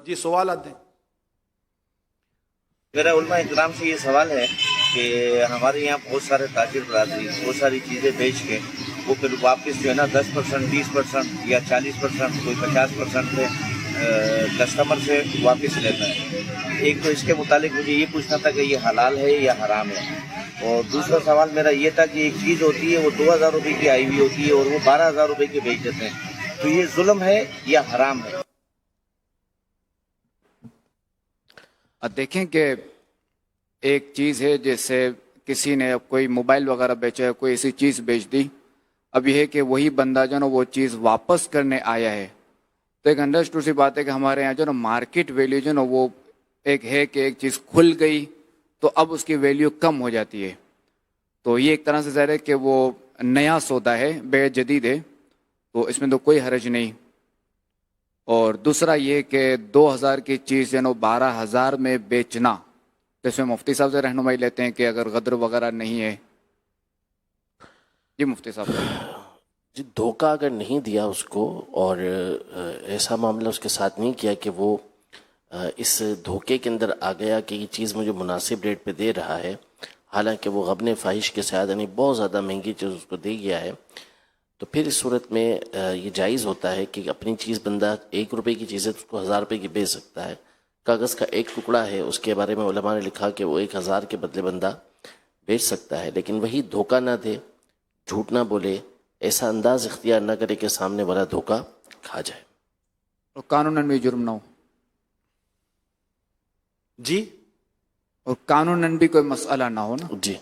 جی سوالات دیں. میرا علماء اکرام سے یہ سوال ہے کہ ہمارے یہاں بہت سارے تاجر برادری بہت ساری چیزیں بیچ کے وہ پھر واپس جو ہے نا 10%, 20% یا 40%, کوئی 50% پہ کسٹمر سے واپس لیتا ہے. ایک تو اس کے متعلق مجھے یہ پوچھنا تھا کہ یہ حلال ہے یا حرام ہے. اور دوسرا سوال میرا یہ تھا کہ ایک چیز ہوتی ہے وہ 2000 روپے کی آئی ہوئی ہوتی ہے اور وہ 12000 روپے کی بیچ دیتے ہیں, تو یہ ظلم ہے یا حرام ہے؟ دیکھیں کہ ایک چیز ہے جیسے کسی نے کوئی موبائل وغیرہ بیچا ہے, کوئی ایسی چیز بیچ دی, اب یہ ہے کہ وہی بندہ جو ہے نا وہ چیز واپس کرنے آیا ہے, تو ایک انڈرسٹوڈ سی بات ہے کہ ہمارے یہاں جو نا مارکیٹ ویلیو جو نا وہ ایک ہے کہ ایک چیز کھل گئی تو اب اس کی ویلیو کم ہو جاتی ہے. تو یہ ایک طرح سے ظاہر ہے کہ وہ نیا سودا ہے, بے جدید ہے, تو اس میں تو کوئی حرج نہیں. اور دوسرا یہ کہ 2000 کی چیز جو 12,000 میں بیچنا, جس میں مفتی صاحب سے رہنمائی لیتے ہیں کہ اگر غدر وغیرہ نہیں ہے. جی مفتی صاحب. جی دھوکہ اگر نہیں دیا اس کو اور ایسا معاملہ اس کے ساتھ نہیں کیا کہ وہ اس دھوکے کے اندر آ گیا کہ یہ چیز مجھے مناسب ریٹ پہ دے رہا ہے, حالانکہ وہ غبن فاحش کے ساتھ یعنی بہت زیادہ مہنگی چیز اس کو دے گیا ہے, تو پھر اس صورت میں یہ جائز ہوتا ہے کہ اپنی چیز بندہ 1 روپے کی چیز ہے تو اس کو 1000 روپے کی بیچ سکتا ہے. کاغذ کا ایک ٹکڑا ہے, اس کے بارے میں علماء نے لکھا کہ وہ 1000 کے بدلے بندہ بیچ سکتا ہے, لیکن وہی دھوکہ نہ دے, جھوٹ نہ بولے, ایسا انداز اختیار نہ کرے کہ سامنے والا دھوکہ کھا جائے. اور قانوناً بھی جرم نہ ہو. جی اور قانوناً بھی کوئی مسئلہ نہ ہو نا. جی